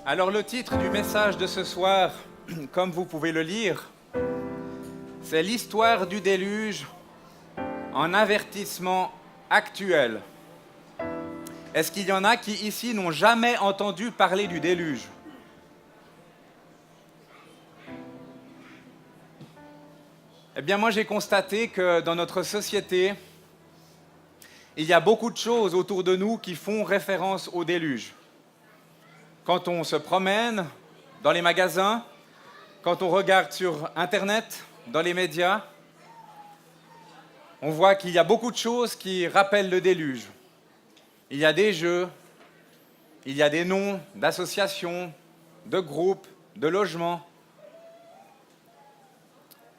Alors le titre du message de ce soir, comme vous pouvez le lire, c'est l'histoire du déluge en avertissement actuel. Est-ce qu'il y en a qui ici n'ont jamais entendu parler du déluge? Eh bien moi j'ai constaté que dans notre société, il y a beaucoup de choses autour de nous qui font référence au déluge. Quand on se promène dans les magasins, quand on regarde sur Internet, dans les médias, on voit qu'il y a beaucoup de choses qui rappellent le déluge. Il y a des jeux, il y a des noms d'associations, de groupes, de logements.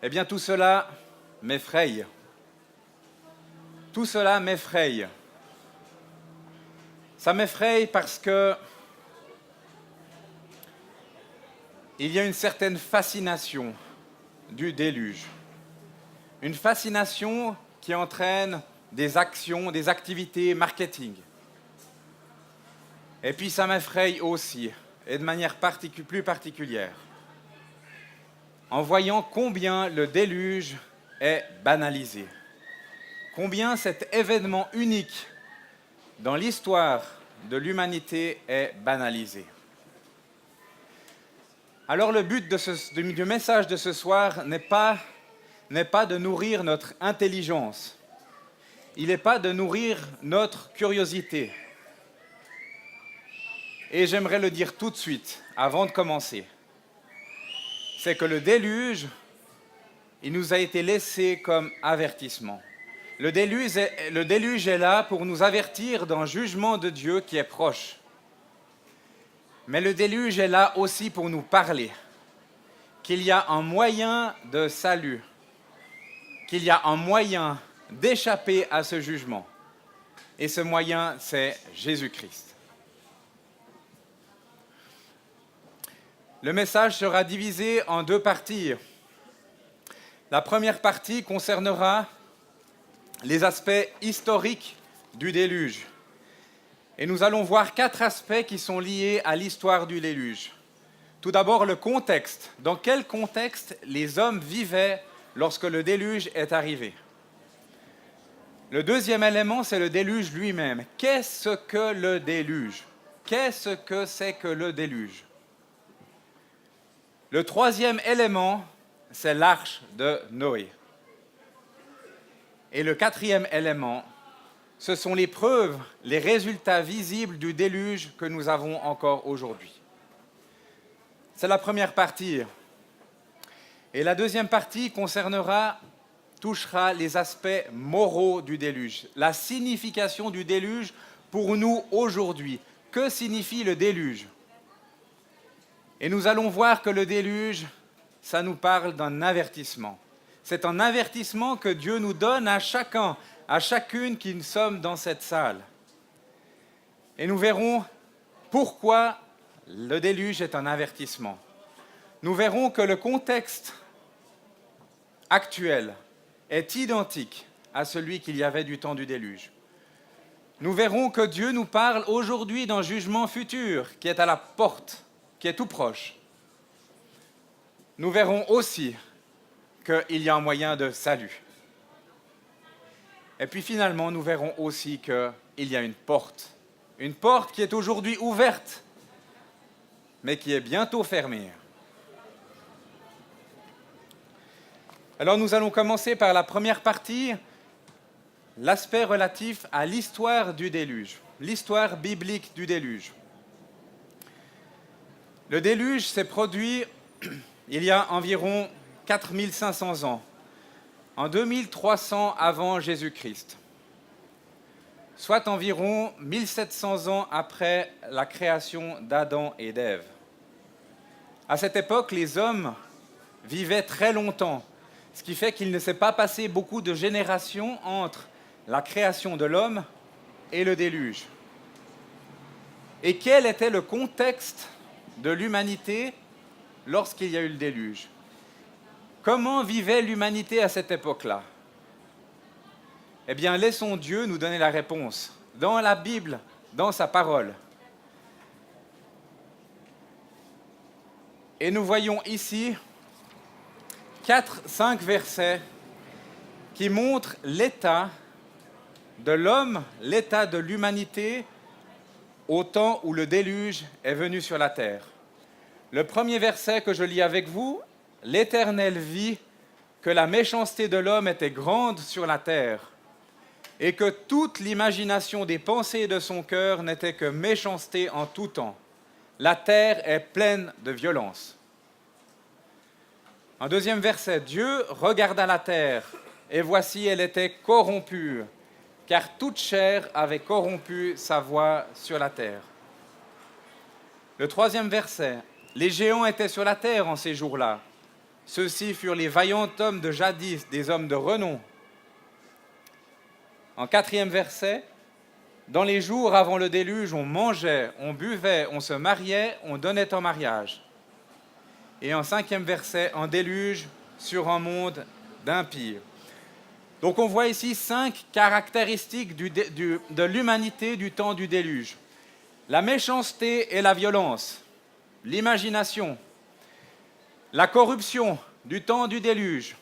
Eh bien tout cela m'effraie. Tout cela m'effraie. Ça m'effraie parce que il y a une certaine fascination du déluge. Une fascination qui entraîne des actions, des activités marketing. Et puis ça m'effraie aussi, et de manière plus particulière, en voyant combien le déluge est banalisé. Combien cet événement unique dans l'histoire de l'humanité est banalisé. Alors le but du message de ce soir n'est pas de nourrir notre intelligence. Il n'est pas de nourrir notre curiosité. Et j'aimerais le dire tout de suite, avant de commencer. C'est que le déluge, il nous a été laissé comme avertissement. Le déluge est là pour nous avertir d'un jugement de Dieu qui est proche. Mais le déluge est là aussi pour nous parler qu'il y a un moyen de salut, qu'il y a un moyen d'échapper à ce jugement. Et ce moyen, c'est Jésus-Christ. Le message sera divisé en deux parties. La première partie concernera les aspects historiques du déluge. Et nous allons voir 4 aspects qui sont liés à l'histoire du déluge. Tout d'abord, le contexte. Dans quel contexte les hommes vivaient lorsque le déluge est arrivé? Le deuxième élément, c'est le déluge lui-même. Qu'est-ce que le déluge? Qu'est-ce que c'est que le déluge? Le troisième élément, c'est l'arche de Noé. Et le quatrième élément, ce sont les preuves, les résultats visibles du déluge que nous avons encore aujourd'hui. C'est la première partie. Et la deuxième partie touchera les aspects moraux du déluge, la signification du déluge pour nous aujourd'hui. Que signifie le déluge? Et nous allons voir que le déluge, ça nous parle d'un avertissement. C'est un avertissement que Dieu nous donne à chacun, à chacune qui nous sommes dans cette salle. Et nous verrons pourquoi le déluge est un avertissement. Nous verrons que le contexte actuel est identique à celui qu'il y avait du temps du déluge. Nous verrons que Dieu nous parle aujourd'hui d'un jugement futur qui est à la porte, qui est tout proche. Nous verrons aussi qu'il y a un moyen de salut. Et puis finalement, nous verrons aussi qu'il y a une porte qui est aujourd'hui ouverte, mais qui est bientôt fermée. Alors nous allons commencer par la première partie, l'aspect relatif à l'histoire du déluge, l'histoire biblique du déluge. Le déluge s'est produit il y a environ 4500 ans, en 2300 avant Jésus-Christ, soit environ 1700 ans après la création d'Adam et d'Ève. À cette époque, les hommes vivaient très longtemps, ce qui fait qu'il ne s'est pas passé beaucoup de générations entre la création de l'homme et le déluge. Et quel était le contexte de l'humanité lorsqu'il y a eu le déluge? Comment vivait l'humanité à cette époque-là? Eh bien, laissons Dieu nous donner la réponse, dans la Bible, dans sa parole. Et nous voyons ici 4-5 versets qui montrent l'état de l'homme, l'état de l'humanité au temps où le déluge est venu sur la terre. Le premier verset que je lis avec vous, « L'Éternel vit que la méchanceté de l'homme était grande sur la terre, et que toute l'imagination des pensées de son cœur n'était que méchanceté en tout temps. La terre est pleine de violence. » En deuxième verset, Dieu regarda la terre, et voici, elle était corrompue, car toute chair avait corrompu sa voie sur la terre. Le troisième verset, les géants étaient sur la terre en ces jours-là. Ceux-ci furent les vaillants hommes de jadis, des hommes de renom. En quatrième verset, dans les jours avant le déluge, on mangeait, on buvait, on se mariait, on donnait en mariage. Et en cinquième verset, un déluge sur un monde d'impies. Donc on voit ici 5 caractéristiques de l'humanité du temps du déluge. La méchanceté et la violence, l'imagination, la corruption du temps du déluge,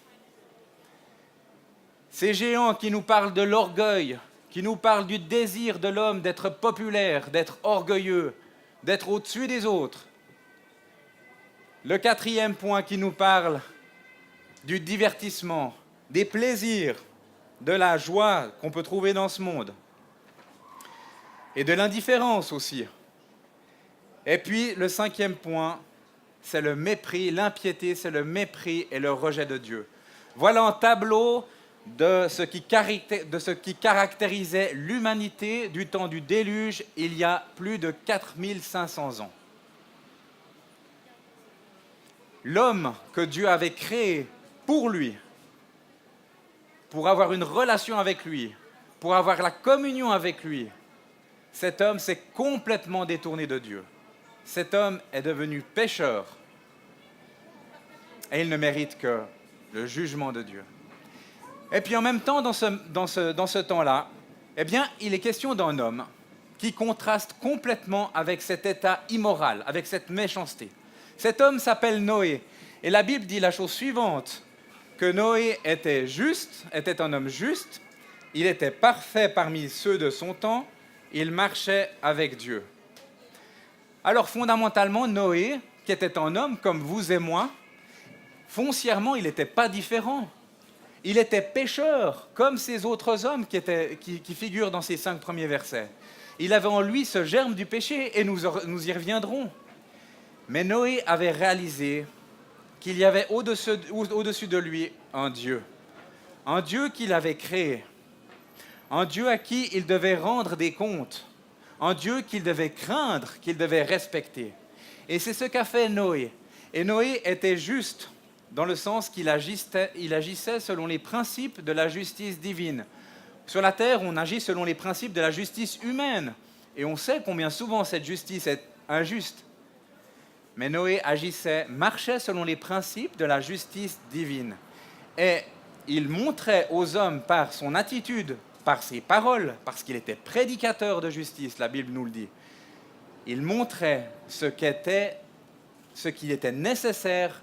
ces géants qui nous parlent de l'orgueil, qui nous parlent du désir de l'homme d'être populaire, d'être orgueilleux, d'être au-dessus des autres. Le quatrième point qui nous parle du divertissement, des plaisirs, de la joie qu'on peut trouver dans ce monde, et de l'indifférence aussi. Et puis le cinquième point, c'est le mépris, l'impiété, c'est le mépris et le rejet de Dieu. Voilà un tableau de ce qui caractérisait l'humanité du temps du déluge il y a plus de 4500 ans. L'homme que Dieu avait créé pour lui, pour avoir une relation avec lui, pour avoir la communion avec lui, cet homme s'est complètement détourné de Dieu. Cet homme est devenu pécheur et il ne mérite que le jugement de Dieu. Et puis en même temps, dans ce temps-là, eh bien, il est question d'un homme qui contraste complètement avec cet état immoral, avec cette méchanceté. Cet homme s'appelle Noé. Et la Bible dit la chose suivante, que Noé était juste, était un homme juste, il était parfait parmi ceux de son temps, il marchait avec Dieu. Alors fondamentalement, Noé, qui était un homme comme vous et moi, foncièrement, il n'était pas différent. Il était pécheur, comme ces autres hommes qui figurent dans ces 5 premiers versets. Il avait en lui ce germe du péché, et nous y reviendrons. Mais Noé avait réalisé qu'il y avait au-dessus de lui un Dieu qu'il avait créé, un Dieu à qui il devait rendre des comptes, un Dieu qu'il devait craindre, qu'il devait respecter. Et c'est ce qu'a fait Noé. Et Noé était juste, dans le sens qu'il agissait selon les principes de la justice divine. Sur la terre, on agit selon les principes de la justice humaine. Et on sait combien souvent cette justice est injuste. Mais Noé marchait selon les principes de la justice divine. Et il montrait aux hommes par son attitude, par ses paroles, parce qu'il était prédicateur de justice, la Bible nous le dit, il montrait ce qu'il était nécessaire,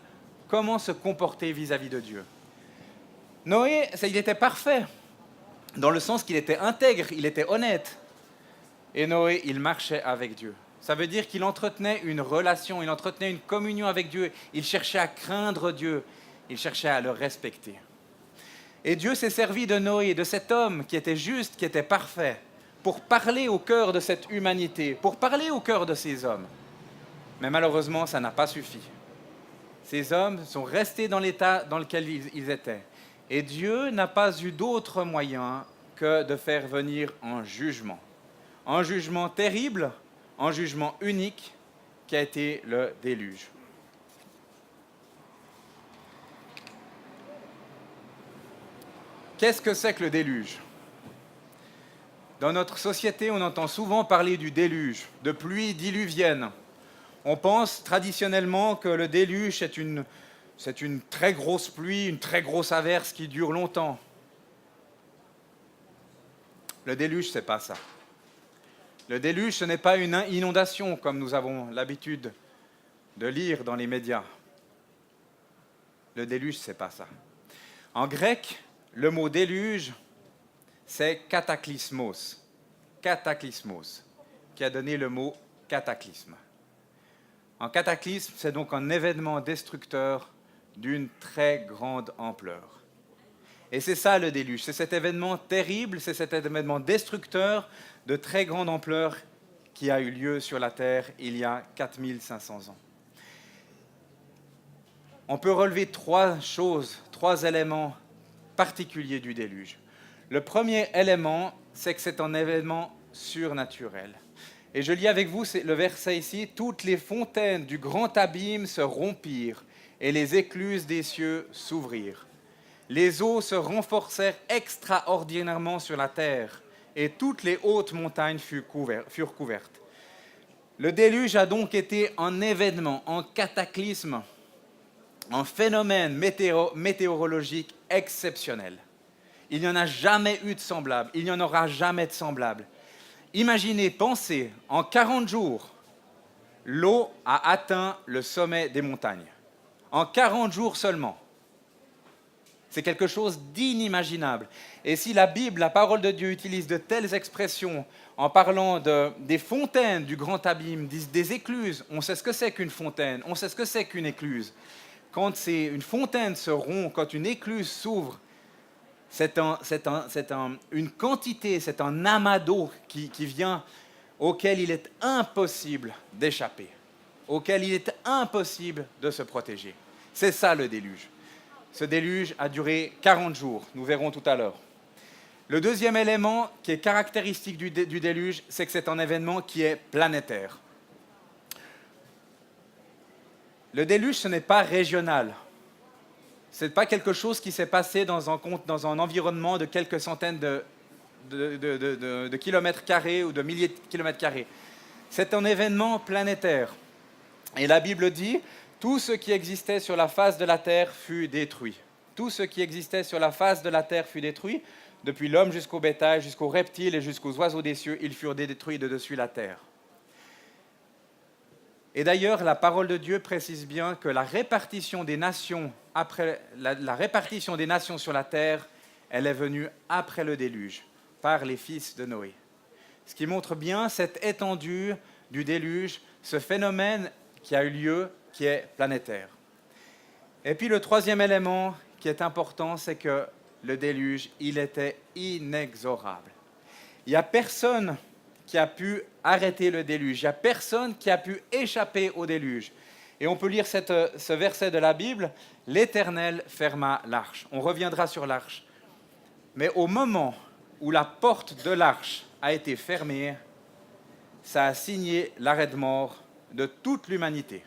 comment se comporter vis-à-vis de Dieu. Noé, il était parfait, dans le sens qu'il était intègre, il était honnête. Et Noé, il marchait avec Dieu. Ça veut dire qu'il entretenait une relation, il entretenait une communion avec Dieu. Il cherchait à craindre Dieu, il cherchait à le respecter. Et Dieu s'est servi de Noé, de cet homme qui était juste, qui était parfait, pour parler au cœur de cette humanité, pour parler au cœur de ces hommes. Mais malheureusement, ça n'a pas suffi. Ces hommes sont restés dans l'état dans lequel ils étaient. Et Dieu n'a pas eu d'autre moyen que de faire venir un jugement terrible, un jugement unique qui a été le déluge. Qu'est-ce que c'est que le déluge ? Dans notre société, on entend souvent parler du déluge, de pluie diluvienne. On pense traditionnellement que le déluge, c'est une très grosse pluie, une très grosse averse qui dure longtemps. Le déluge, ce n'est pas ça. Le déluge, ce n'est pas une inondation comme nous avons l'habitude de lire dans les médias. Le déluge, ce n'est pas ça. En grec, le mot déluge, c'est kataklysmos. Kataklysmos, qui a donné le mot cataclysme. Un cataclysme, c'est donc un événement destructeur d'une très grande ampleur. Et c'est ça le déluge, c'est cet événement terrible, c'est cet événement destructeur de très grande ampleur qui a eu lieu sur la Terre il y a 4500 ans. On peut relever trois éléments particuliers du déluge. Le premier élément, c'est que c'est un événement surnaturel. Et je lis avec vous le verset ici, « Toutes les fontaines du grand abîme se rompirent, et les écluses des cieux s'ouvrirent. Les eaux se renforcèrent extraordinairement sur la terre, et toutes les hautes montagnes furent couvertes. » Le déluge a donc été un événement, un cataclysme, un phénomène météorologique exceptionnel. Il n'y en a jamais eu de semblable, il n'y en aura jamais de semblable. Imaginez, pensez, en 40 jours, l'eau a atteint le sommet des montagnes. En 40 jours seulement. C'est quelque chose d'inimaginable. Et si la Bible, la parole de Dieu, utilise de telles expressions en parlant des fontaines du grand abîme, des écluses, on sait ce que c'est qu'une fontaine, on sait ce que c'est qu'une écluse. Quand une fontaine se rompt, quand une écluse s'ouvre, c'est une quantité, c'est un amas d'eau qui vient auquel il est impossible d'échapper, auquel il est impossible de se protéger. C'est ça le déluge. Ce déluge a duré 40 jours, nous verrons tout à l'heure. Le deuxième élément qui est caractéristique du déluge, c'est que c'est un événement qui est planétaire. Le déluge, ce n'est pas régional. Ce n'est pas quelque chose qui s'est passé dans un environnement de quelques centaines de kilomètres carrés ou de milliers de kilomètres carrés. C'est un événement planétaire. Et la Bible dit, tout ce qui existait sur la face de la terre fut détruit. Tout ce qui existait sur la face de la terre fut détruit. Depuis l'homme jusqu'au bétail, jusqu'aux reptiles et jusqu'aux oiseaux des cieux, ils furent détruits de dessus la terre. Et d'ailleurs, la parole de Dieu précise bien que la répartition des nations, la répartition des nations sur la terre, elle est venue après le déluge, par les fils de Noé. Ce qui montre bien cette étendue du déluge, ce phénomène qui a eu lieu, qui est planétaire. Et puis le troisième élément qui est important, c'est que le déluge, il était inexorable. Il n'y a personne qui a pu arrêter le déluge. Il n'y a personne qui a pu échapper au déluge. Et on peut lire ce verset de la Bible, « L'Éternel ferma l'arche ». On reviendra sur l'arche. Mais au moment où la porte de l'arche a été fermée, ça a signé l'arrêt de mort de toute l'humanité.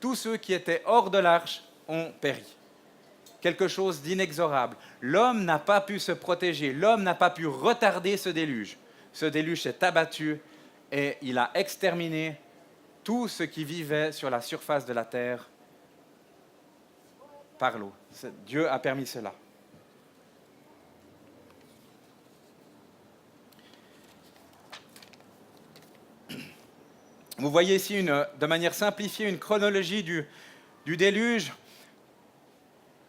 Tous ceux qui étaient hors de l'arche ont péri. Quelque chose d'inexorable. L'homme n'a pas pu se protéger, l'homme n'a pas pu retarder ce déluge. Ce déluge s'est abattu et il a exterminé tout ce qui vivait sur la surface de la terre par l'eau. Dieu a permis cela. Vous voyez ici, de manière simplifiée, une chronologie du déluge.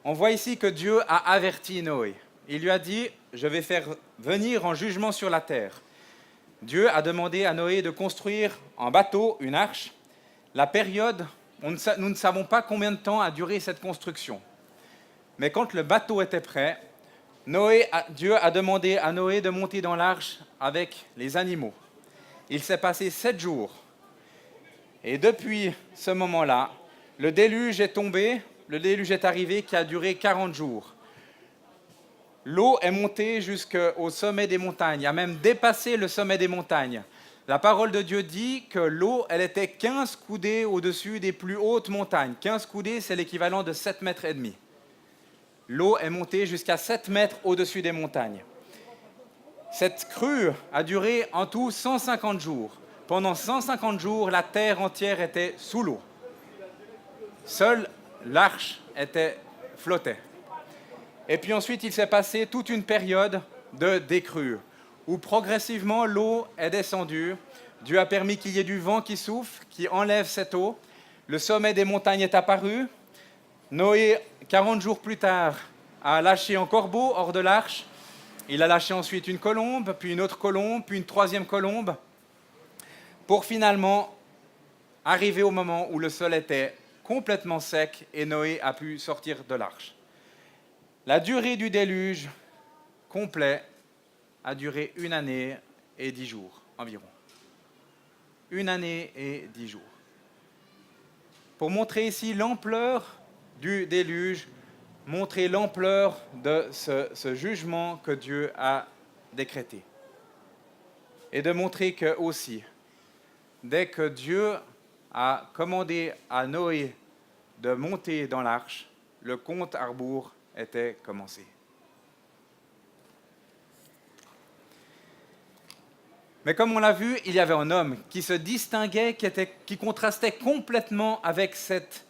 On voit ici que Dieu a averti Noé. Il lui a dit, je vais faire venir en jugement sur la terre. Dieu a demandé à Noé de construire un bateau, une arche. La période, nous ne savons pas combien de temps a duré cette construction. Mais quand le bateau était prêt, Dieu a demandé à Noé de monter dans l'arche avec les animaux. Il s'est passé 7 jours. Et depuis ce moment-là, le déluge est tombé, le déluge est arrivé qui a duré 40 jours. L'eau est montée jusqu'au sommet des montagnes, a même dépassé le sommet des montagnes. La parole de Dieu dit que l'eau, elle était 15 coudées au-dessus des plus hautes montagnes. 15 coudées, c'est l'équivalent de 7,5 mètres. L'eau est montée jusqu'à 7 mètres au-dessus des montagnes. Cette crue a duré en tout 150 jours. Pendant 150 jours, la terre entière était sous l'eau. Seule l'arche flottait. Et puis ensuite, il s'est passé toute une période de décrue, où progressivement l'eau est descendue. Dieu a permis qu'il y ait du vent qui souffle, qui enlève cette eau. Le sommet des montagnes est apparu. Noé, 40 jours plus tard, a lâché un corbeau hors de l'arche. Il a lâché ensuite une colombe, puis une autre colombe, puis une troisième colombe, pour finalement arriver au moment où le sol était complètement sec et Noé a pu sortir de l'arche. La durée du déluge complet a duré 1 année et 10 jours environ. 1 année et 10 jours. Pour montrer ici l'ampleur du déluge, montrer l'ampleur de ce jugement que Dieu a décrété. Et de montrer que aussi, dès que Dieu a commandé à Noé de monter dans l'arche, le compte à rebours était commencé. Mais comme on l'a vu, il y avait un homme qui se distinguait, qui contrastait complètement avec cette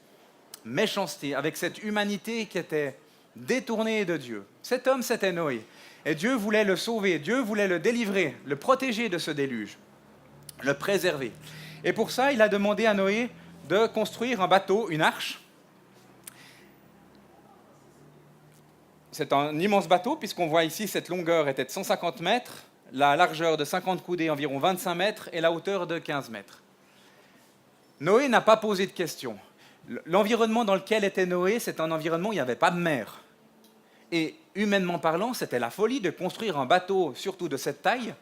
méchanceté, avec cette humanité qui était détournée de Dieu. Cet homme, c'était Noé. Et Dieu voulait le sauver, Dieu voulait le délivrer, le protéger de ce déluge, le préserver. Et pour ça, il a demandé à Noé de construire un bateau, une arche. C'est un immense bateau, puisqu'on voit ici, cette longueur était de 150 mètres, la largeur de 50 coudées, environ 25 mètres, et la hauteur de 15 mètres. Noé n'a pas posé de questions. L'environnement dans lequel était Noé, c'est un environnement où il n'y avait pas de mer. Et humainement parlant, c'était la folie de construire un bateau, surtout de cette taille,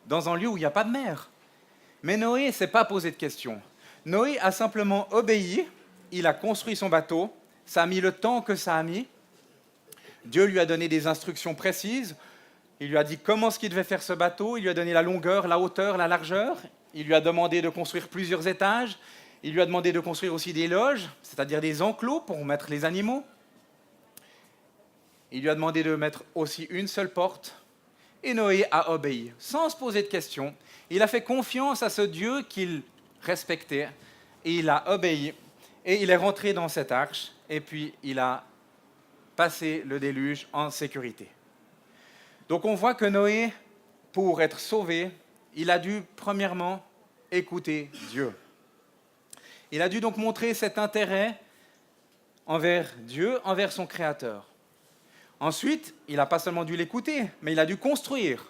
dans un lieu où il n'y a pas de mer. Mais Noé ne s'est pas posé de questions. Noé a simplement obéi, il a construit son bateau, ça a mis le temps que ça a mis. Dieu lui a donné des instructions précises, il lui a dit comment est-ce qu'il devait faire ce bateau, il lui a donné la longueur, la hauteur, la largeur, il lui a demandé de construire plusieurs étages, il lui a demandé de construire aussi des loges, c'est-à-dire des enclos pour mettre les animaux. Il lui a demandé de mettre aussi une seule porte. Et Noé a obéi, sans se poser de questions. Il a fait confiance à ce Dieu qu'il respectait, et il a obéi. Et il est rentré dans cette arche, et puis il a passé le déluge en sécurité. Donc on voit que Noé, pour être sauvé, il a dû premièrement écouter Dieu. Il a dû donc montrer cet intérêt envers Dieu, envers son Créateur. Ensuite, il n'a pas seulement dû l'écouter, mais il a dû construire.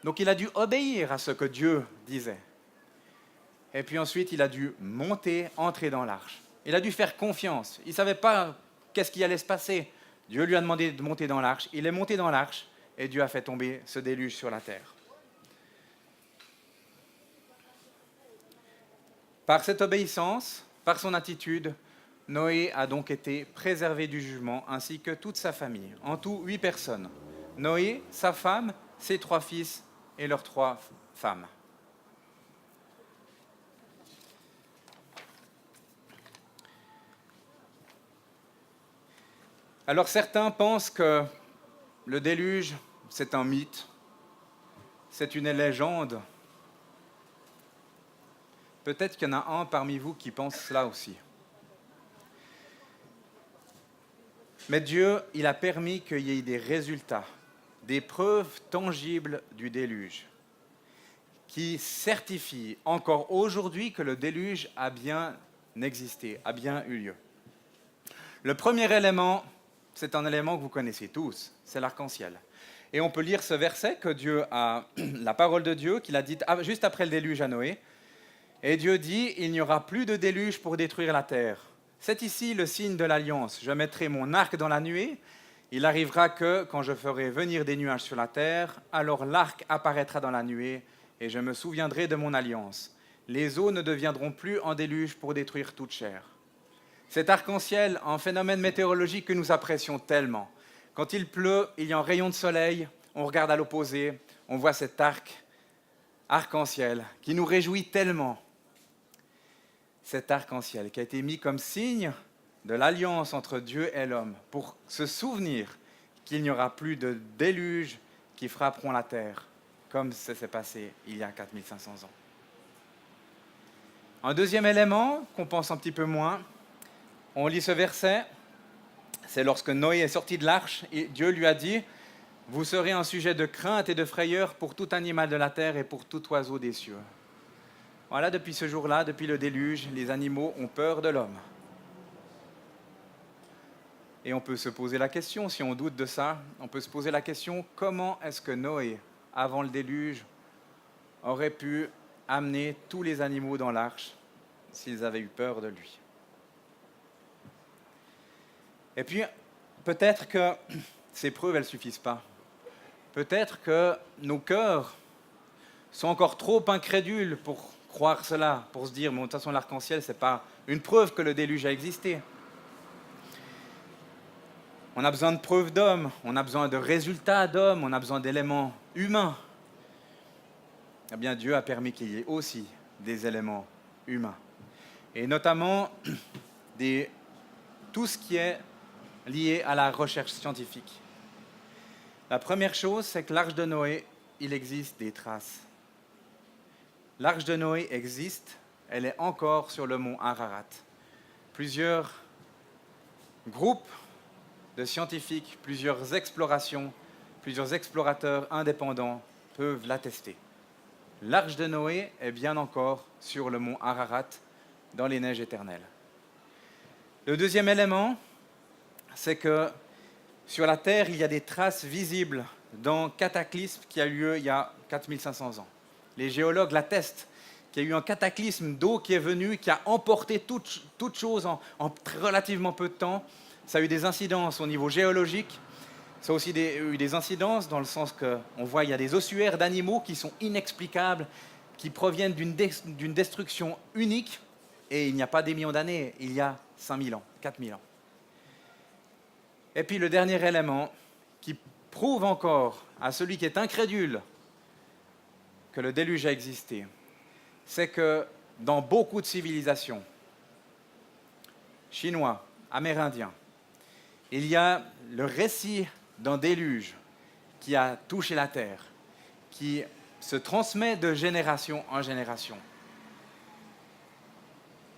Donc il a dû obéir à ce que Dieu disait. Et puis ensuite, il a dû monter, entrer dans l'arche. Il a dû faire confiance. Il ne savait pas qu'est-ce qui allait se passer. Dieu lui a demandé de monter dans l'arche. Il est monté dans l'arche et Dieu a fait tomber ce déluge sur la terre. Par cette obéissance, par son attitude, Noé a donc été préservé du jugement, ainsi que toute sa famille. En tout, 8 personnes. Noé, sa femme, ses 3 fils et leurs 3 femmes. Alors certains pensent que le déluge, c'est un mythe, c'est une légende. Peut-être qu'il y en a un parmi vous qui pense cela aussi. Mais Dieu, il a permis qu'il y ait des résultats, des preuves tangibles du déluge, qui certifient encore aujourd'hui que le déluge a bien existé, a bien eu lieu. Le premier élément, c'est un élément que vous connaissez tous, c'est l'arc-en-ciel. Et on peut lire ce verset que Dieu a, la parole de Dieu, qu'il a dit juste après le déluge à Noé. Et Dieu dit, il n'y aura plus de déluge pour détruire la terre. C'est ici le signe de l'alliance. Je mettrai mon arc dans la nuée. Il arrivera que, quand je ferai venir des nuages sur la terre, alors l'arc apparaîtra dans la nuée et je me souviendrai de mon alliance. Les eaux ne deviendront plus en déluge pour détruire toute chair. Cet arc-en-ciel, un phénomène météorologique que nous apprécions tellement. Quand il pleut, il y a un rayon de soleil, on regarde à l'opposé, on voit cet arc-en-ciel qui nous réjouit tellement. Cet arc-en-ciel qui a été mis comme signe de l'alliance entre Dieu et l'homme pour se souvenir qu'il n'y aura plus de déluge qui frapperont la terre, comme ça s'est passé il y a 4500 ans. Un deuxième élément qu'on pense un petit peu moins, on lit ce verset, c'est lorsque Noé est sorti de l'arche, et Dieu lui a dit « Vous serez un sujet de crainte et de frayeur pour tout animal de la terre et pour tout oiseau des cieux. » Voilà, depuis ce jour-là, depuis le déluge, les animaux ont peur de l'homme. Et on peut se poser la question, si on doute de ça, on peut se poser la question, comment est-ce que Noé, avant le déluge, aurait pu amener tous les animaux dans l'arche s'ils avaient eu peur de lui? Et puis, peut-être que ces preuves, elles ne suffisent pas. Peut-être que nos cœurs sont encore trop incrédules pour croire cela, pour se dire, bon, de toute façon, l'arc-en-ciel, ce n'est pas une preuve que le déluge a existé. On a besoin de preuves d'hommes, on a besoin de résultats d'hommes, on a besoin d'éléments humains. Eh bien, Dieu a permis qu'il y ait aussi des éléments humains. Et notamment, tout ce qui est lié à la recherche scientifique. La première chose, c'est que l'arche de Noé, il existe des traces. L'arche de Noé existe, elle est encore sur le mont Ararat. Plusieurs groupes de scientifiques, plusieurs explorations, plusieurs explorateurs indépendants peuvent l'attester. L'arche de Noé est bien encore sur le mont Ararat, dans les neiges éternelles. Le deuxième élément, c'est que sur la Terre, il y a des traces visibles d'un cataclysme qui a eu lieu il y a 4500 ans. Les géologues l'attestent qu'il y a eu un cataclysme d'eau qui est venu, qui a emporté toute chose en relativement peu de temps. Ça a eu des incidences au niveau géologique. Ça a aussi eu des incidences dans le sens qu'on voit qu'il y a des ossuaires d'animaux qui sont inexplicables, qui proviennent d'une destruction unique. Et il n'y a pas des millions d'années, il y a 5000 ans, 4000 ans. Et puis le dernier élément qui prouve encore à celui qui est incrédule que le déluge a existé, c'est que dans beaucoup de civilisations, chinois, amérindiens, il y a le récit d'un déluge qui a touché la Terre, qui se transmet de génération en génération.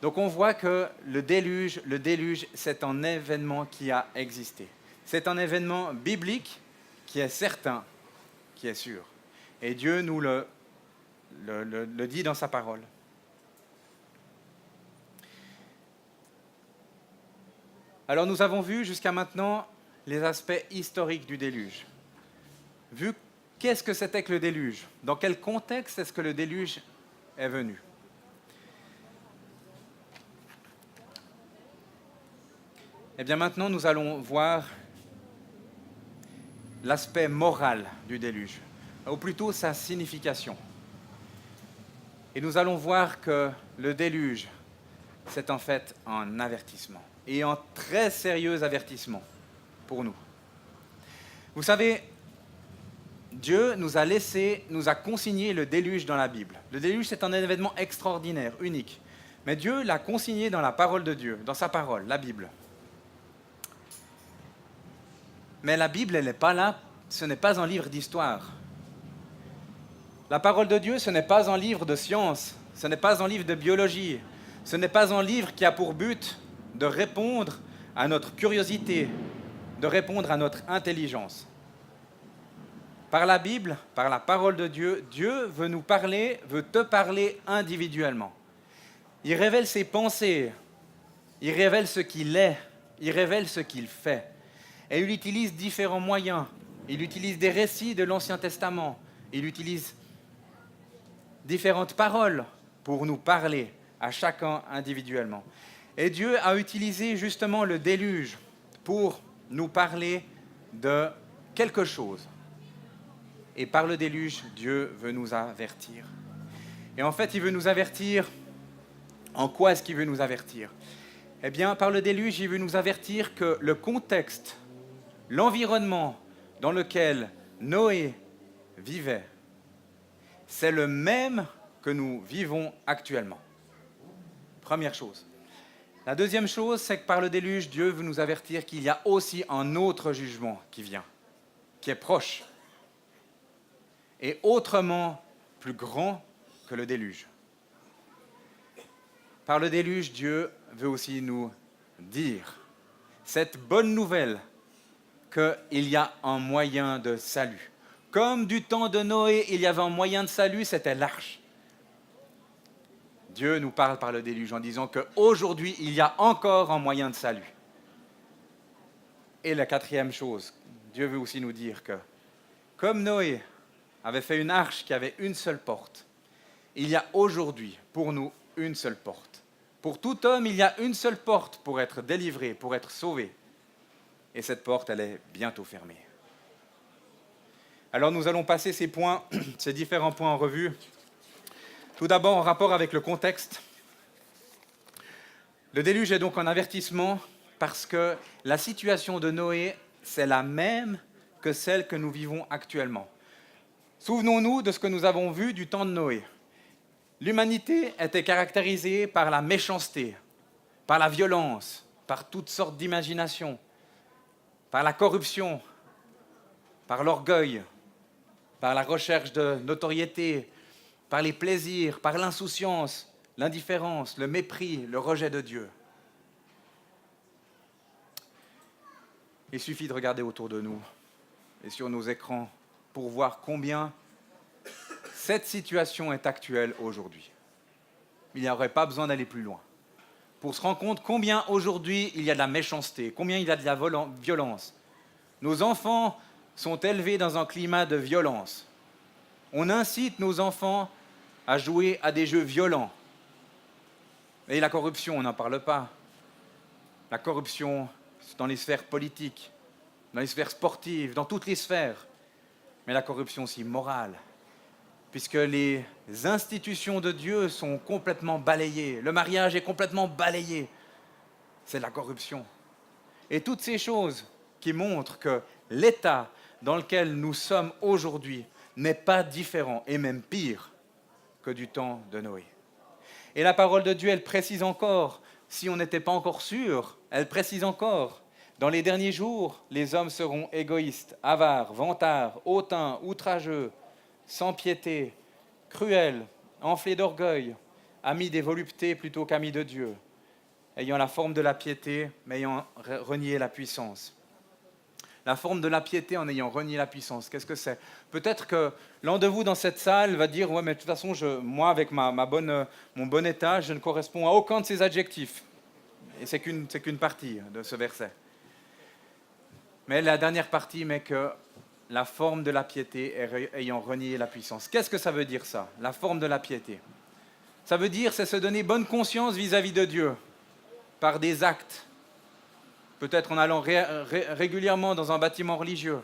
Donc on voit que le déluge, c'est un événement qui a existé. C'est un événement biblique qui est certain, qui est sûr. Et Dieu nous le dit dans sa parole. Alors nous avons vu jusqu'à maintenant les aspects historiques du déluge. Vu qu'est-ce que c'était que le déluge, dans quel contexte est-ce que le déluge est venu. Eh bien maintenant, nous allons voir l'aspect moral du déluge, ou plutôt sa signification. Et nous allons voir que le déluge, c'est en fait un avertissement, et un très sérieux avertissement pour nous. Vous savez, Dieu nous a consigné le déluge dans la Bible. Le déluge, c'est un événement extraordinaire, unique. Mais Dieu l'a consigné dans la parole de Dieu, dans sa parole, la Bible. Mais la Bible, elle n'est pas là, ce n'est pas un livre d'histoire. La parole de Dieu, ce n'est pas un livre de science, ce n'est pas un livre de biologie, ce n'est pas un livre qui a pour but de répondre à notre curiosité, de répondre à notre intelligence. Par la Bible, par la parole de Dieu, Dieu veut nous parler, veut te parler individuellement. Il révèle ses pensées, il révèle ce qu'il est, il révèle ce qu'il fait. Et il utilise différents moyens. Il utilise des récits de l'Ancien Testament. Il utilise différentes paroles pour nous parler à chacun individuellement. Et Dieu a utilisé justement le déluge pour nous parler de quelque chose. Et par le déluge, Dieu veut nous avertir. Et en fait, il veut nous avertir. En quoi est-ce qu'il veut nous avertir? Eh bien, par le déluge, il veut nous avertir que le contexte, l'environnement dans lequel Noé vivait, c'est le même que nous vivons actuellement. Première chose. La deuxième chose, c'est que par le déluge, Dieu veut nous avertir qu'il y a aussi un autre jugement qui vient, qui est proche, et autrement plus grand que le déluge. Par le déluge, Dieu veut aussi nous dire cette bonne nouvelle qu'il y a un moyen de salut. Comme du temps de Noé, il y avait un moyen de salut, c'était l'arche. Dieu nous parle par le déluge en disant qu'aujourd'hui, il y a encore un moyen de salut. Et la quatrième chose, Dieu veut aussi nous dire que, comme Noé avait fait une arche qui avait une seule porte, il y a aujourd'hui pour nous une seule porte. Pour tout homme, il y a une seule porte pour être délivré, pour être sauvé. Et cette porte, elle est bientôt fermée. Alors nous allons passer ces différents points en revue. Tout d'abord en rapport avec le contexte. Le déluge est donc un avertissement parce que la situation de Noé, c'est la même que celle que nous vivons actuellement. Souvenons-nous de ce que nous avons vu du temps de Noé. L'humanité était caractérisée par la méchanceté, par la violence, par toutes sortes d'imaginations, par la corruption, par l'orgueil, par la recherche de notoriété, par les plaisirs, par l'insouciance, l'indifférence, le mépris, le rejet de Dieu. Il suffit de regarder autour de nous et sur nos écrans pour voir combien cette situation est actuelle aujourd'hui. Il n'y aurait pas besoin d'aller plus loin pour se rendre compte combien aujourd'hui il y a de la méchanceté, combien il y a de la violence. Nos enfants sont élevés dans un climat de violence. On incite nos enfants à jouer à des jeux violents. Et la corruption, on n'en parle pas. La corruption dans les sphères politiques, dans les sphères sportives, dans toutes les sphères. Mais la corruption aussi morale, puisque les institutions de Dieu sont complètement balayées. Le mariage est complètement balayé. C'est de la corruption. Et toutes ces choses qui montrent que l'état dans lequel nous sommes aujourd'hui n'est pas différent, et même pire, que du temps de Noé. Et la parole de Dieu, elle précise encore, si on n'était pas encore sûr, elle précise encore, dans les derniers jours, les hommes seront égoïstes, avares, vantards, hautains, outrageux, sans piété, cruels, enflés d'orgueil, amis des voluptés plutôt qu'amis de Dieu, ayant la forme de la piété, mais ayant renié la puissance. La forme de la piété en ayant renié la puissance, qu'est-ce que c'est? Peut-être que l'un de vous dans cette salle va dire « Ouais, mais de toute façon, moi, avec mon bon état, je ne corresponds à aucun de ces adjectifs. » Et c'est qu'une partie de ce verset. Mais la dernière partie met que la forme de la piété ayant renié la puissance. Qu'est-ce que ça veut dire ça, la forme de la piété? Ça veut dire c'est se donner bonne conscience vis-à-vis de Dieu par des actes. Peut-être en allant régulièrement dans un bâtiment religieux.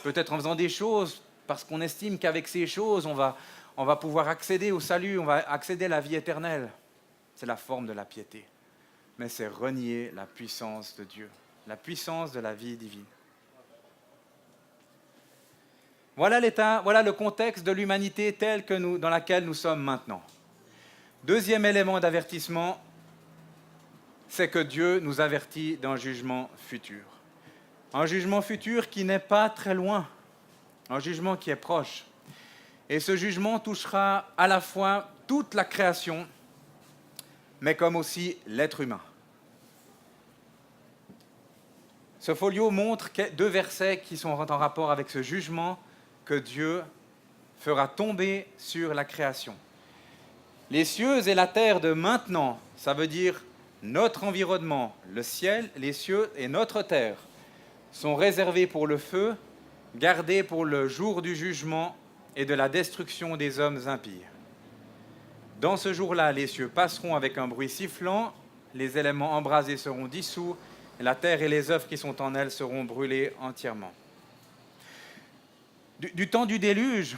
Peut-être en faisant des choses parce qu'on estime qu'avec ces choses, on va pouvoir accéder au salut, on va accéder à la vie éternelle. C'est la forme de la piété. Mais c'est renier la puissance de Dieu, la puissance de la vie divine. Voilà l'état, voilà le contexte de l'humanité dans laquelle nous sommes maintenant. Deuxième élément d'avertissement, c'est que Dieu nous avertit d'un jugement futur. Un jugement futur qui n'est pas très loin, un jugement qui est proche. Et ce jugement touchera à la fois toute la création, mais comme aussi l'être humain. Ce folio montre 2 versets qui sont en rapport avec ce jugement que Dieu fera tomber sur la création. Les cieux et la terre de maintenant, ça veut dire notre environnement, le ciel, les cieux et notre terre, sont réservés pour le feu, gardés pour le jour du jugement et de la destruction des hommes impies. Dans ce jour-là, les cieux passeront avec un bruit sifflant, les éléments embrasés seront dissous, et la terre et les œuvres qui sont en elle seront brûlées entièrement. Du temps du déluge,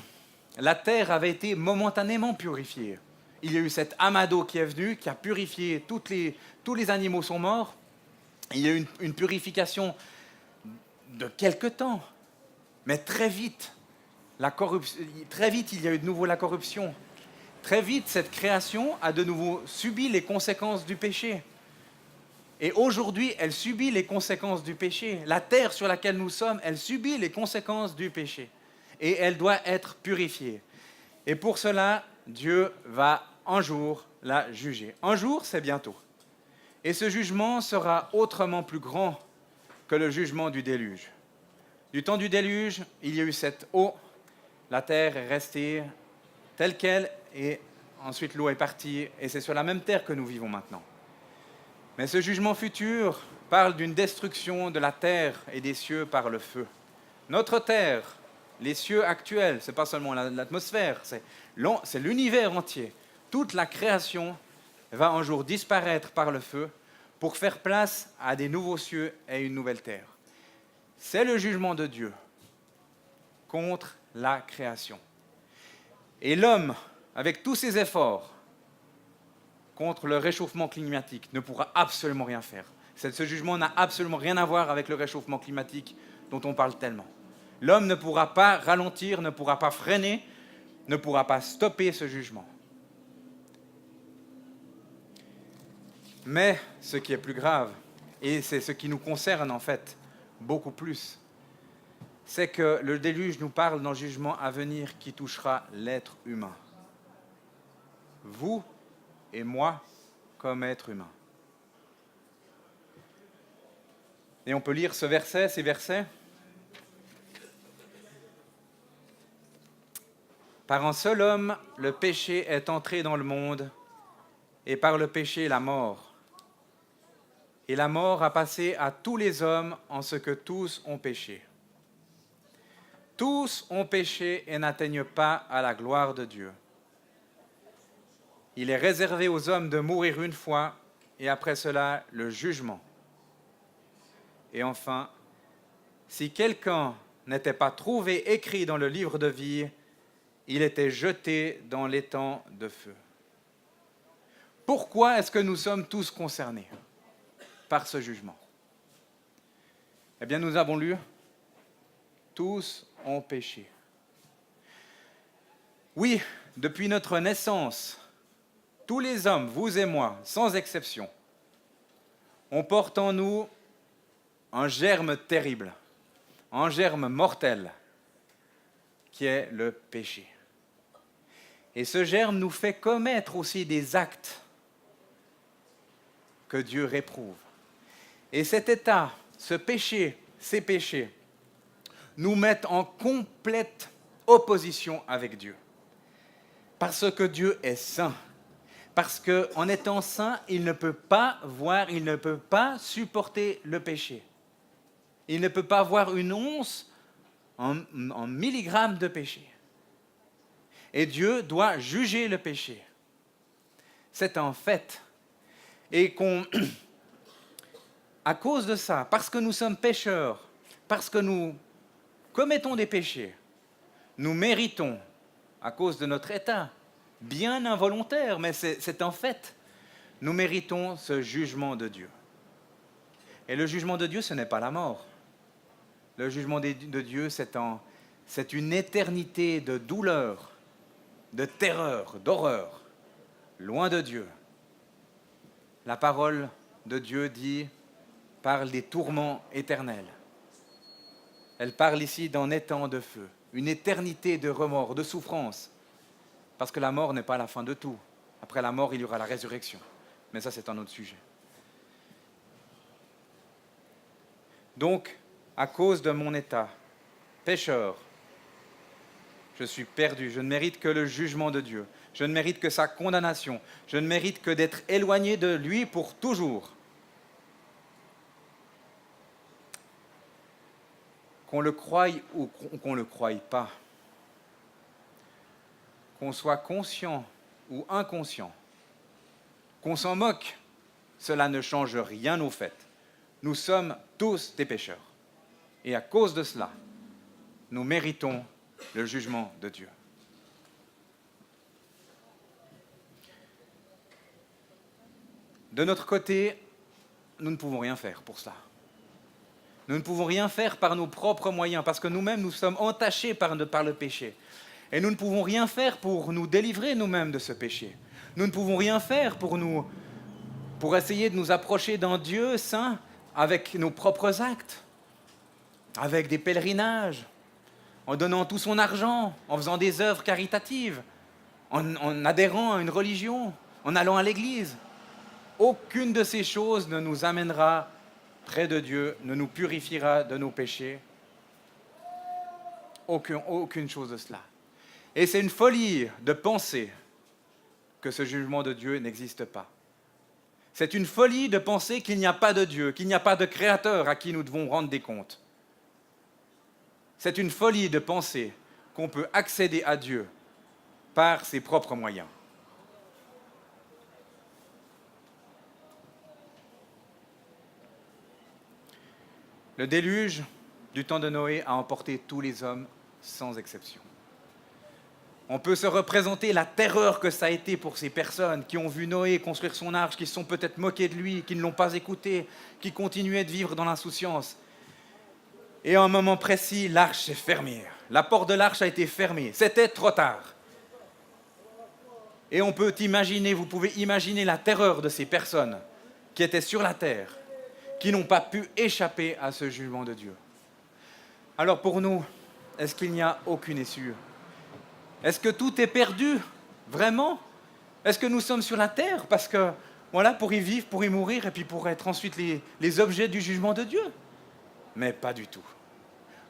la terre avait été momentanément purifiée. Il y a eu cet amas d'eau qui est venu, qui a purifié, tous les animaux sont morts. Il y a eu une purification de quelque temps, mais très vite, il y a eu de nouveau la corruption. Très vite, cette création a de nouveau subi les conséquences du péché. Et aujourd'hui, elle subit les conséquences du péché. La terre sur laquelle nous sommes, elle subit les conséquences du péché. Et elle doit être purifiée. Et pour cela, Dieu va un jour la juger. Un jour, c'est bientôt. Et ce jugement sera autrement plus grand que le jugement du déluge. Du temps du déluge, il y a eu cette eau. La terre est restée telle qu'elle et ensuite l'eau est partie, et c'est sur la même terre que nous vivons maintenant. Mais ce jugement futur parle d'une destruction de la terre et des cieux par le feu. Notre terre, les cieux actuels, ce n'est pas seulement l'atmosphère, c'est l'univers entier. Toute la création va un jour disparaître par le feu pour faire place à des nouveaux cieux et une nouvelle terre. C'est le jugement de Dieu contre la création. Et l'homme, avec tous ses efforts contre le réchauffement climatique, ne pourra absolument rien faire. Ce jugement n'a absolument rien à voir avec le réchauffement climatique dont on parle tellement. L'homme ne pourra pas ralentir, ne pourra pas freiner, ne pourra pas stopper ce jugement. Mais ce qui est plus grave, et c'est ce qui nous concerne en fait beaucoup plus, c'est que le déluge nous parle d'un jugement à venir qui touchera l'être humain. Vous et moi comme êtres humains. Et on peut lire ces versets. Par un seul homme, le péché est entré dans le monde, et par le péché, la mort. Et la mort a passé à tous les hommes en ce que tous ont péché. Tous ont péché et n'atteignent pas à la gloire de Dieu. Il est réservé aux hommes de mourir une fois, et après cela, le jugement. Et enfin, si quelqu'un n'était pas trouvé écrit dans le livre de vie, il était jeté dans l'étang de feu. Pourquoi est-ce que nous sommes tous concernés par ce jugement? Eh bien, nous avons lu, tous ont péché. Oui, depuis notre naissance, tous les hommes, vous et moi, sans exception, on porte en nous un germe terrible, un germe mortel, qui est le péché. Et ce germe nous fait commettre aussi des actes que Dieu réprouve. Et cet état, ce péché, ces péchés, nous mettent en complète opposition avec Dieu. Parce que Dieu est saint. Parce qu'en étant saint, il ne peut pas voir, il ne peut pas supporter le péché. Il ne peut pas voir une once en milligrammes de péché. Et Dieu doit juger le péché. C'est un fait. Et à cause de ça, parce que nous sommes pécheurs, parce que nous commettons des péchés, nous méritons, à cause de notre état, bien involontaire, mais c'est un fait, nous méritons ce jugement de Dieu. Et le jugement de Dieu, ce n'est pas la mort. Le jugement de Dieu, c'est une éternité de douleur, de terreur, d'horreur, loin de Dieu. La parole de Dieu parle des tourments éternels. Elle parle ici d'un étang de feu, une éternité de remords, de souffrance, parce que la mort n'est pas la fin de tout. Après la mort, il y aura la résurrection. Mais ça, c'est un autre sujet. Donc, à cause de mon état, pécheur, je suis perdu, je ne mérite que le jugement de Dieu, je ne mérite que sa condamnation, je ne mérite que d'être éloigné de lui pour toujours. Qu'on le croie ou qu'on ne le croie pas, qu'on soit conscient ou inconscient, qu'on s'en moque, cela ne change rien au fait. Nous sommes tous des pécheurs. Et à cause de cela, nous méritons le jugement de Dieu. De notre côté, nous ne pouvons rien faire pour cela. Nous ne pouvons rien faire par nos propres moyens, parce que nous-mêmes, nous sommes entachés par le péché. Et nous ne pouvons rien faire pour nous délivrer nous-mêmes de ce péché. Nous ne pouvons rien faire pour essayer de nous approcher d'un Dieu saint avec nos propres actes, avec des pèlerinages, en donnant tout son argent, en faisant des œuvres caritatives, en adhérant à une religion, en allant à l'église. Aucune de ces choses ne nous amènera près de Dieu, ne nous purifiera de nos péchés. Aucune chose de cela. Et c'est une folie de penser que ce jugement de Dieu n'existe pas. C'est une folie de penser qu'il n'y a pas de Dieu, qu'il n'y a pas de Créateur à qui nous devons rendre des comptes. C'est une folie de penser qu'on peut accéder à Dieu par ses propres moyens. Le déluge du temps de Noé a emporté tous les hommes sans exception. On peut se représenter la terreur que ça a été pour ces personnes qui ont vu Noé construire son arche, qui se sont peut-être moquées de lui, qui ne l'ont pas écouté, qui continuaient de vivre dans l'insouciance. Et à un moment précis, l'arche s'est fermée. La porte de l'arche a été fermée. C'était trop tard. Et on peut imaginer, vous pouvez imaginer la terreur de ces personnes qui étaient sur la terre, qui n'ont pas pu échapper à ce jugement de Dieu. Alors pour nous, est-ce qu'il n'y a aucune issue ? Est-ce que tout est perdu ? Vraiment ? Est-ce que nous sommes sur la terre parce que, voilà, pour y vivre, pour y mourir, et puis pour être ensuite les objets du jugement de Dieu ? Mais pas du tout.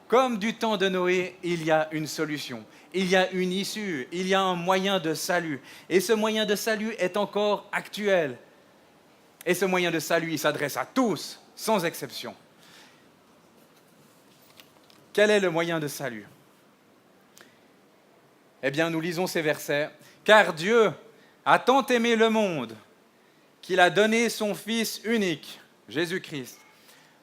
Comme du temps de Noé, il y a une solution, il y a une issue, il y a un moyen de salut. Et ce moyen de salut est encore actuel. Et ce moyen de salut, il s'adresse à tous, sans exception. Quel est le moyen de salut ? Eh bien, nous lisons ces versets. « Car Dieu a tant aimé le monde qu'il a donné son Fils unique, Jésus-Christ,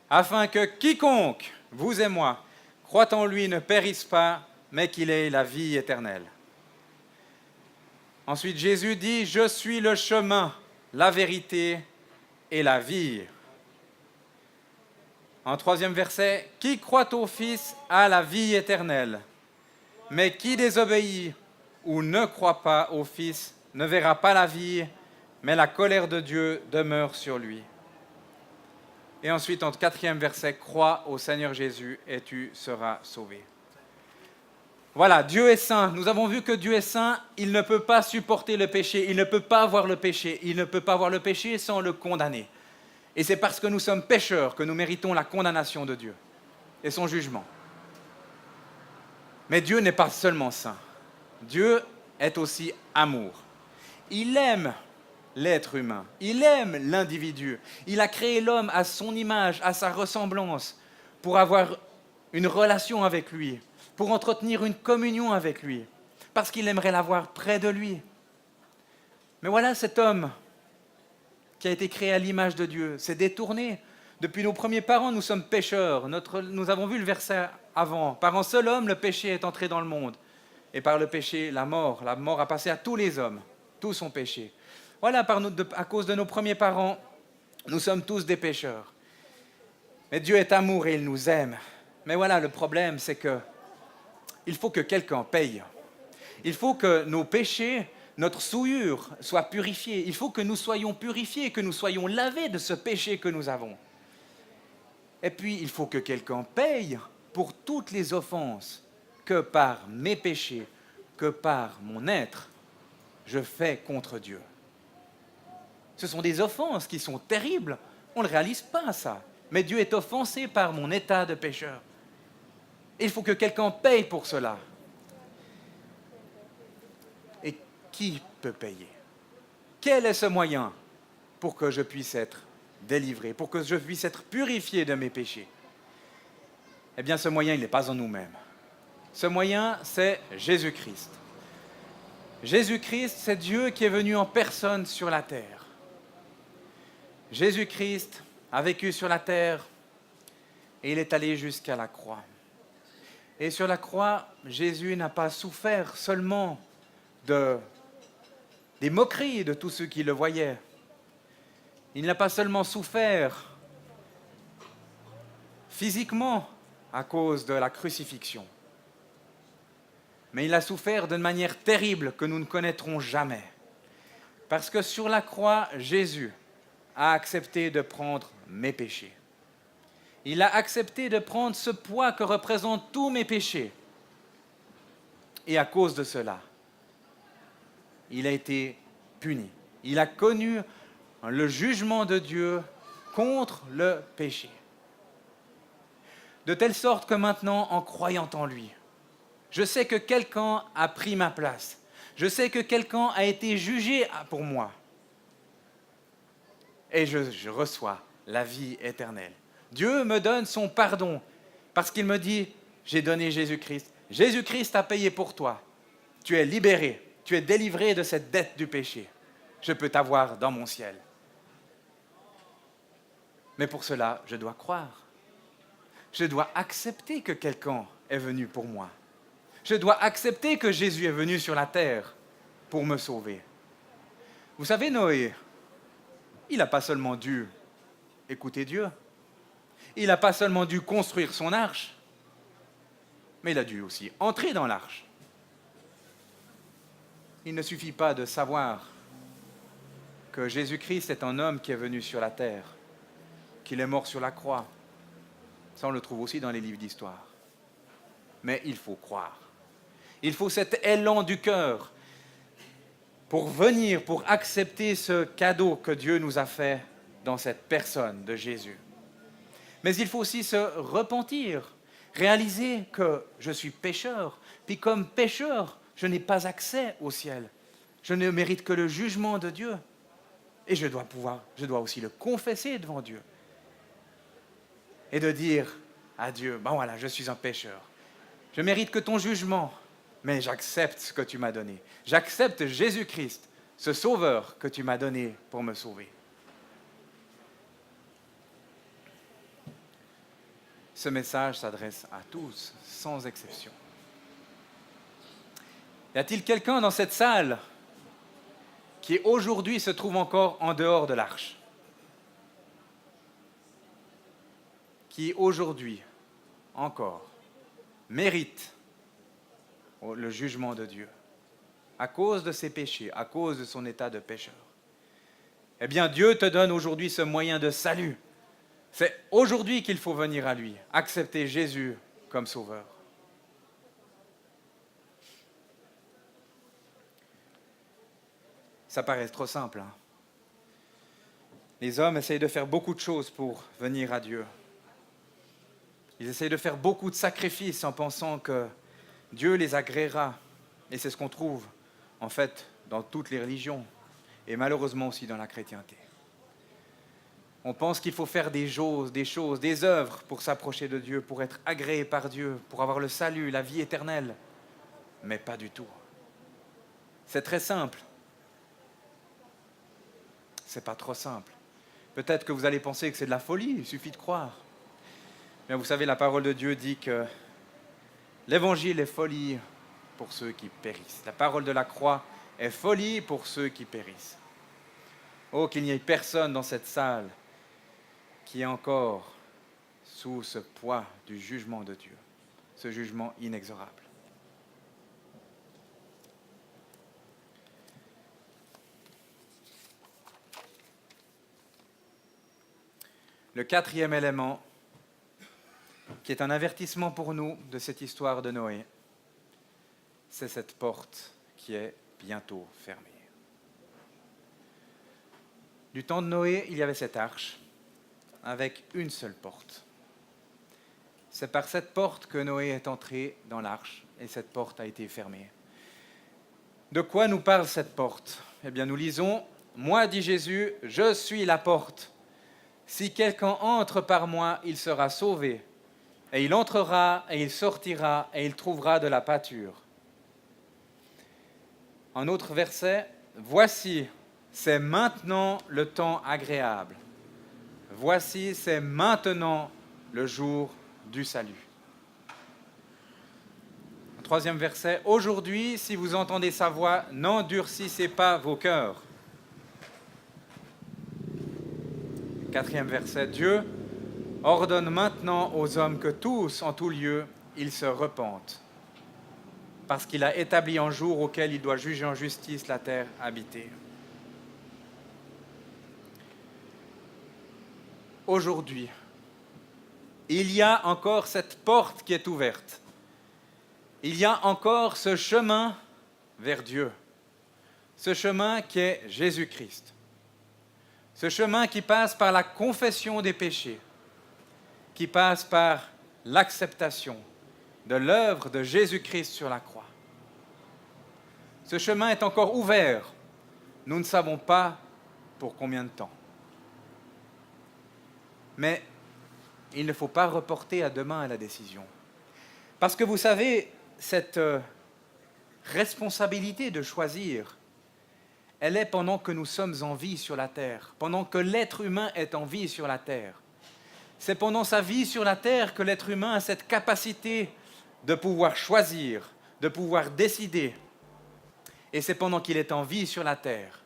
afin que quiconque, vous et moi, croit en lui ne périsse pas, mais qu'il ait la vie éternelle. » Ensuite, Jésus dit « Je suis le chemin, la vérité et la vie. » En troisième verset, « Qui croit au Fils a la vie éternelle. Mais qui désobéit ou ne croit pas au Fils ne verra pas la vie, mais la colère de Dieu demeure sur lui. » Et ensuite, en quatrième verset, « Crois au Seigneur Jésus et tu seras sauvé. » Voilà, Dieu est saint. Nous avons vu que Dieu est saint. Il ne peut pas supporter le péché. Il ne peut pas voir le péché. Il ne peut pas voir le péché sans le condamner. Et c'est parce que nous sommes pécheurs que nous méritons la condamnation de Dieu et son jugement. Mais Dieu n'est pas seulement saint. Dieu est aussi amour. Il aime l'être humain. Il aime l'individu. Il a créé l'homme à son image, à sa ressemblance, pour avoir une relation avec lui, pour entretenir une communion avec lui, parce qu'il aimerait l'avoir près de lui. Mais voilà, cet homme qui a été créé à l'image de Dieu s'est détourné. Depuis nos premiers parents, nous sommes pécheurs. Nous avons vu le verset avant. Par un seul homme, le péché est entré dans le monde. Et par le péché, la mort. La mort a passé à tous les hommes. Tous ont péché. Voilà, à cause de nos premiers parents, nous sommes tous des pécheurs. Mais Dieu est amour et il nous aime. Mais voilà, le problème, c'est que il faut que quelqu'un paye. Il faut que nos péchés, notre souillure soit purifiée. Il faut que nous soyons purifiés, que nous soyons lavés de ce péché que nous avons. Et puis, il faut que quelqu'un paye pour toutes les offenses que par mes péchés, que par mon être, je fais contre Dieu. Ce sont des offenses qui sont terribles. On ne réalise pas ça. Mais Dieu est offensé par mon état de pécheur. Il faut que quelqu'un paye pour cela. Et qui peut payer ? Quel est ce moyen pour que je puisse être délivré, pour que je puisse être purifié de mes péchés ? Eh bien, ce moyen, il n'est pas en nous-mêmes. Ce moyen, c'est Jésus-Christ. Jésus-Christ, c'est Dieu qui est venu en personne sur la terre. Jésus-Christ a vécu sur la terre et il est allé jusqu'à la croix. Et sur la croix, Jésus n'a pas souffert seulement des moqueries de tous ceux qui le voyaient. Il n'a pas seulement souffert physiquement à cause de la crucifixion, mais il a souffert d'une manière terrible que nous ne connaîtrons jamais. Parce que sur la croix, Jésus a accepté de prendre mes péchés. Il a accepté de prendre ce poids que représentent tous mes péchés. Et à cause de cela, il a été puni. Il a connu le jugement de Dieu contre le péché. De telle sorte que maintenant, en croyant en lui, je sais que quelqu'un a pris ma place. Je sais que quelqu'un a été jugé pour moi. Et je reçois la vie éternelle. Dieu me donne son pardon parce qu'il me dit, j'ai donné Jésus-Christ. Jésus-Christ a payé pour toi. Tu es libéré, tu es délivré de cette dette du péché. Je peux t'avoir dans mon ciel. Mais pour cela, je dois croire. Je dois accepter que quelqu'un est venu pour moi. Je dois accepter que Jésus est venu sur la terre pour me sauver. Vous savez, Noé, il n'a pas seulement dû écouter Dieu, il n'a pas seulement dû construire son arche, mais il a dû aussi entrer dans l'arche. Il ne suffit pas de savoir que Jésus-Christ est un homme qui est venu sur la terre, qu'il est mort sur la croix. Ça, on le trouve aussi dans les livres d'histoire. Mais il faut croire. Il faut cet élan du cœur pour venir, pour accepter ce cadeau que Dieu nous a fait dans cette personne de Jésus. Mais il faut aussi se repentir, réaliser que je suis pécheur, puis comme pécheur, je n'ai pas accès au ciel. Je ne mérite que le jugement de Dieu. Et je dois aussi le confesser devant Dieu. Et de dire à Dieu, ben voilà, je suis un pécheur. Je mérite que ton jugement, mais j'accepte ce que tu m'as donné. J'accepte Jésus-Christ, ce sauveur que tu m'as donné pour me sauver. Ce message s'adresse à tous, sans exception. Y a-t-il quelqu'un dans cette salle qui aujourd'hui se trouve encore en dehors de l'arche? Qui aujourd'hui, encore, mérite le jugement de Dieu à cause de ses péchés, à cause de son état de pécheur? Eh bien, Dieu te donne aujourd'hui ce moyen de salut. C'est aujourd'hui qu'il faut venir à lui, accepter Jésus comme sauveur. Ça paraît trop simple, hein? Les hommes essayent de faire beaucoup de choses pour venir à Dieu. Ils essayent de faire beaucoup de sacrifices en pensant que Dieu les agréera. Et c'est ce qu'on trouve, en fait, dans toutes les religions, et malheureusement aussi dans la chrétienté. On pense qu'il faut faire des choses, des œuvres pour s'approcher de Dieu, pour être agréé par Dieu, pour avoir le salut, la vie éternelle. Mais pas du tout. C'est très simple. C'est pas trop simple. Peut-être que vous allez penser que c'est de la folie, il suffit de croire. Mais vous savez, la parole de Dieu dit que l'évangile est folie pour ceux qui périssent. La parole de la croix est folie pour ceux qui périssent. Oh, qu'il n'y ait personne dans cette salle qui est encore sous ce poids du jugement de Dieu, ce jugement inexorable. Le quatrième élément, qui est un avertissement pour nous de cette histoire de Noé, c'est cette porte qui est bientôt fermée. Du temps de Noé, il y avait cette arche avec une seule porte. C'est par cette porte que Noé est entré dans l'arche et cette porte a été fermée. De quoi nous parle cette porte? Eh bien, nous lisons « Moi, dit Jésus, je suis la porte. Si quelqu'un entre par moi, il sera sauvé. Et il entrera, et il sortira, et il trouvera de la pâture. » Un autre verset, « Voici, c'est maintenant le temps agréable. Voici, c'est maintenant le jour du salut. » Un troisième verset, « Aujourd'hui, si vous entendez sa voix, n'endurcissez pas vos cœurs. » Quatrième verset, « Dieu ordonne maintenant aux hommes que tous, en tout lieu, ils se repentent, parce qu'il a établi un jour auquel il doit juger en justice la terre habitée. » Aujourd'hui, il y a encore cette porte qui est ouverte. Il y a encore ce chemin vers Dieu, ce chemin qui est Jésus-Christ. Ce chemin qui passe par la confession des péchés, qui passe par l'acceptation de l'œuvre de Jésus-Christ sur la croix. Ce chemin est encore ouvert. Nous ne savons pas pour combien de temps. Mais il ne faut pas reporter à demain la décision. Parce que vous savez, cette responsabilité de choisir, elle est pendant que nous sommes en vie sur la terre, pendant que l'être humain est en vie sur la terre. C'est pendant sa vie sur la terre que l'être humain a cette capacité de pouvoir choisir, de pouvoir décider. Et c'est pendant qu'il est en vie sur la terre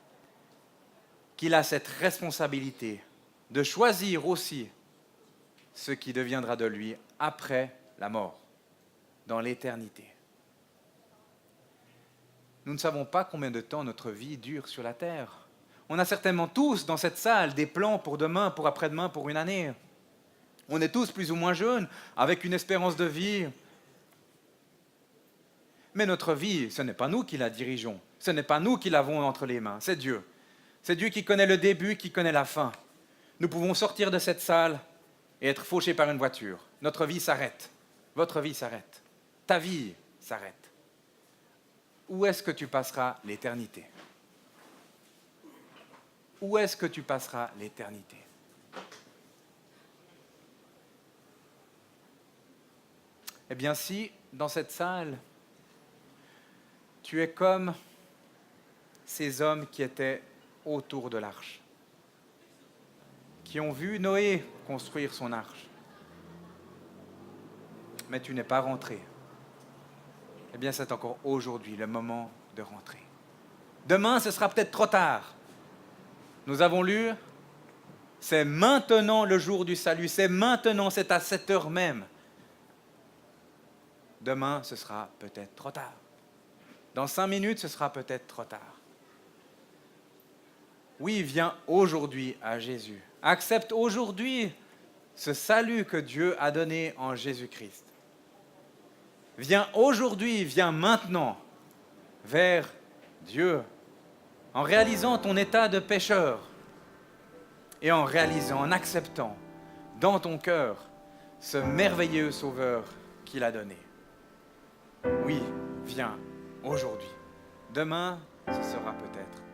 qu'il a cette responsabilité de choisir aussi ce qui deviendra de lui après la mort, dans l'éternité. Nous ne savons pas combien de temps notre vie dure sur la terre. On a certainement tous dans cette salle des plans pour demain, pour après-demain, pour une année. On est tous plus ou moins jeunes, avec une espérance de vie. Mais notre vie, ce n'est pas nous qui la dirigeons. Ce n'est pas nous qui l'avons entre les mains, c'est Dieu. C'est Dieu qui connaît le début, qui connaît la fin. Nous pouvons sortir de cette salle et être fauchés par une voiture. Notre vie s'arrête. Votre vie s'arrête. Ta vie s'arrête. Où est-ce que tu passeras l'éternité? Où est-ce que tu passeras l'éternité? Eh bien, si, dans cette salle, tu es comme ces hommes qui étaient autour de l'arche, qui ont vu Noé construire son arche, mais tu n'es pas rentré, eh bien, c'est encore aujourd'hui le moment de rentrer. Demain, ce sera peut-être trop tard. Nous avons lu, c'est maintenant le jour du salut, c'est maintenant, c'est à cette heure même. Demain, ce sera peut-être trop tard. Dans 5 minutes, ce sera peut-être trop tard. Oui, viens aujourd'hui à Jésus. Accepte aujourd'hui ce salut que Dieu a donné en Jésus-Christ. Viens aujourd'hui, viens maintenant vers Dieu en réalisant ton état de pécheur et en réalisant, en acceptant dans ton cœur ce merveilleux Sauveur qu'il a donné. Oui, viens aujourd'hui. Demain, ce sera peut-être